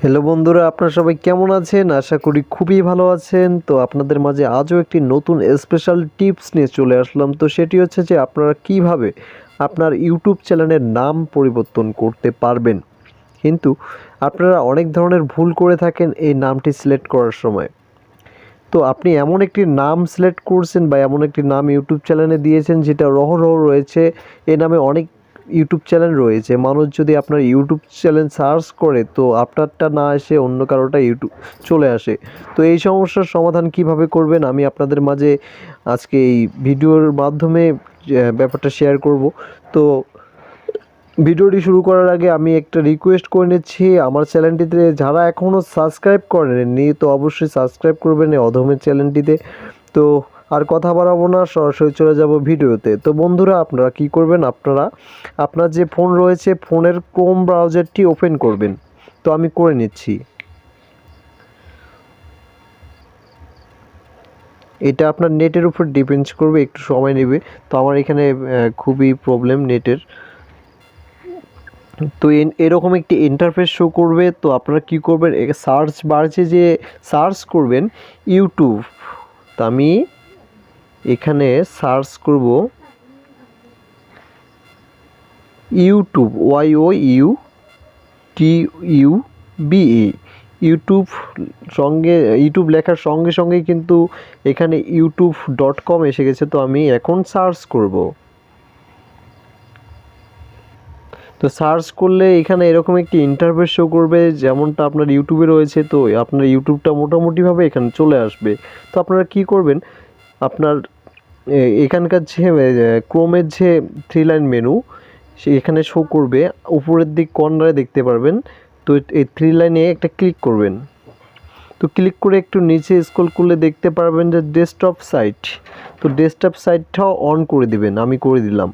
Hello বন্ধুরা, আপনারা সবাই কেমন আছেন? আশা করি খুবই ভালো আছেন। তো আপনাদের মাঝে আজও একটি নতুন স্পেশাল টিপস নিয়ে চলে আসলাম। তো সেটি হচ্ছে যে আপনারা কিভাবে আপনার ইউটিউব চ্যানেলের নাম পরিবর্তন করতে পারবেন। কিন্তু আপনারা অনেক ধরনের ভুল করে থাকেন এই নামটি সিলেক্ট করার সময়। তো আপনি এমন একটি নাম সিলেক্ট করছেন বা এমন একটি নাম ইউটিউব চ্যানেলে দিয়েছেন যেটা রহরহ রয়েছে। এ নামে অনেক ইউটিউব চ্যানেল রয়েছে। মানুষ যদি আপনার ইউটিউব চ্যানেল সার্চ করে তো আপনারটা না এসে অন্য কারোটা ইউটিউব চলে আসে। তো এই সমস্যার সমাধান কিভাবে করবেন আমি আপনাদের মাঝে আজকে এই ভিডিওর মাধ্যমে ব্যাপারটা শেয়ার করব। তো ভিডিওটি শুরু করার আগে আমি একটা রিকোয়েস্ট করে নিচ্ছি, আমার চ্যানেলটিতে যারা এখনও সাবস্ক্রাইব করেননি তো অবশ্যই সাবস্ক্রাইব করবেন এই অধমের চ্যানেলটিতে। তো আর কথা বাড়াবো না, সরাসরি চলে যাব ভিডিওতে। তো বন্ধুরা, আপনারা কি করবেন, আপনার যে ফোন রয়েছে ফোনের ক্রোম ব্রাউজারটি ওপেন করবেন। তো আমি করে নিচ্ছি। এটা আপনার নেটের উপর ডিপেন্ডস করবে, একটু সময় নেবে। তো আমার এখানে খুবই প্রবলেম নেটের। তো এরকম একটি ইন্টারফেস শো করবে। তো আপনারা কি করবেন, সার্চ বারছে যে সার্চ করবেন ইউটিউব। তো আমি এখানে সার্চ করব ইউটিউব, YOUTUBE ইউটিউব। ইউটিউব লেখার সঙ্গে সঙ্গেই কিন্তু এখানে youtube.com এসে গেছে। তো আমি এখন সার্চ করব। তো সার্চ করলে এখানে এরকম একটি ইন্টারফেস শো করবে যেমনটা আপনার ইউটিউবে রয়েছে। তো আপনার ইউটিউবটা মোটামুটিভাবে এখানে চলে আসবে। তো আপনারা কি করবেন, আপনার এখানকার যে ক্রোমের যে 3 লাইন মেনু এখানে শো করবে, উপরের দিক কর্নারে দেখতে পারবেন। তো এই 3 লাইনে একটা ক্লিক করবেন। তো ক্লিক করে একটু নিচে স্ক্রল করলে দেখতে পারবেন যে ডেস্কটপ সাইট। তো ডেস্কটপ সাইটটাও অন করে দিবেন, আমি করে দিলাম।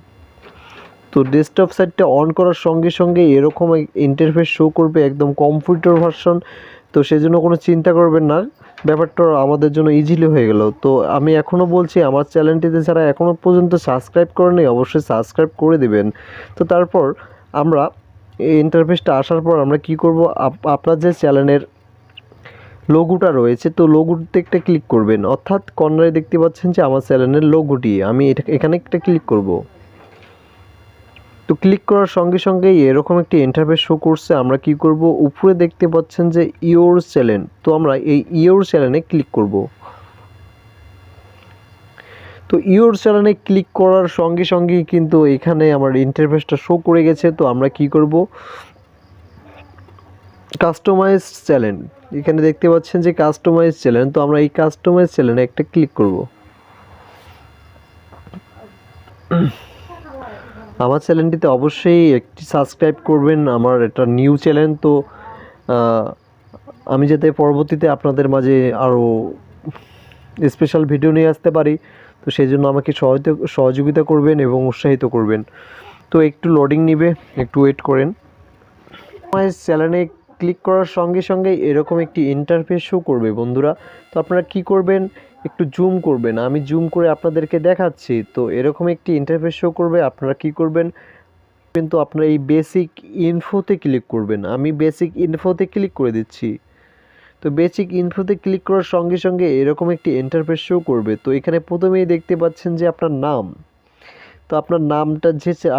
তো ডেস্কটপ সাইটটা অন করার সঙ্গে সঙ্গে এরকম ইন্টারফেস শো করবে, একদম কম্পিউটার ভার্সন। তো সেজন্য কোনো চিন্তা করবেন না, ব্যাপারটা আমাদের জন্য ইজিলি হয়ে গেল। তো আমি এখনও বলছি, আমার চ্যানেলটিতে যারা এখনও পর্যন্ত সাবস্ক্রাইব করেনি অবশ্যই সাবস্ক্রাইব করে দিবেন। তো তারপর আমরা এই ইন্টারফেসটা আসার পর আমরা কি করব, আপনার যে চ্যানেলের লোগোটা রয়েছে তো লোগোতে একটা ক্লিক করবেন, অর্থাৎ কর্নারে দেখতে পাচ্ছেন যে আমার চ্যানেলের লোগোটি, আমি এখানে একটা ক্লিক করব। তো ক্লিক করার সঙ্গে সঙ্গেই এরকম একটি ইন্টারফেস শো করছে। আমরা কি করব, উপরে দেখতে পাচ্ছেন যে ইওর চ্যানেল। তো আমরা এই ইওর চ্যানেলে ক্লিক করব। তো ইওর চ্যানেলে ক্লিক করার সঙ্গে সঙ্গেই কিন্তু এখানে আমার ইন্টারফেসটা শো করে গেছে। তো আমরা কি করব, কাস্টমাইজ চ্যানেল, এখানে দেখতে পাচ্ছেন যে কাস্টমাইজ চ্যানেল। তো আমরা এই কাস্টমাইজ চ্যানেলে একটা ক্লিক করব। আমার চ্যানেলটিতে অবশ্যই একটি সাবস্ক্রাইব করবেন, আমার এটা নিউ চ্যানেল। তো আমি যাতে পরবর্তীতে আপনাদের মাঝে আরও স্পেশাল ভিডিও নিয়ে আসতে পারি, তো সেই জন্য আমাকে সহযোগিতা করবেন এবং উৎসাহিত করবেন। তো একটু লোডিং নেবে, একটু ওয়েট করেন। আমার চ্যানেলে ক্লিক করার সঙ্গে সঙ্গে এরকম একটি ইন্টারফেস শো করবে বন্ধুরা। তো আপনারা কি করবেন, একটু জুম করবেন, আমি জুম করে আপনাদেরকে দেখাচ্ছি। তো এরকম একটি ইন্টারফেস শো করবে, আপনারা কি করবেন, কিন্তু আপনারা এই বেসিক ইনফোতে ক্লিক করবেন। আমি বেসিক ইনফোতে ক্লিক করে দিচ্ছি। তো বেসিক ইনফোতে ক্লিক করার সঙ্গে সঙ্গে এরকম একটি ইন্টারফেস শো করবে। তো এখানে প্রথমেই দেখতে পাচ্ছেন যে আপনার নাম। তো আপনার নামটা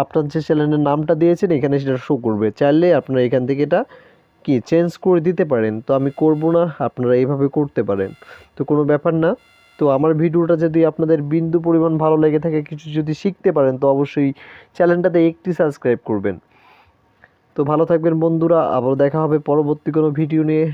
আপনার যে চ্যানেলের নামটা দিয়েছেন এখানে সেটা শো করবে। চাইলে আপনারা এখান থেকে এটা কি চেঞ্জ করে দিতে পারেন। তো আমি করব না, আপনারা এইভাবে করতে পারেন, তো কোনো ব্যাপার না। তো আমার ভিডিওটা যদি আপনাদের বিন্দু পরিমাণ ভালো লেগে থাকে, কিছু যদি শিখতে পারেন, তো অবশ্যই চ্যানেলটাতে একটি সাবস্ক্রাইব করবেন। তো ভালো থাকবেন বন্ধুরা, আবার দেখা হবে পরবর্তী কোনো ভিডিও নিয়ে।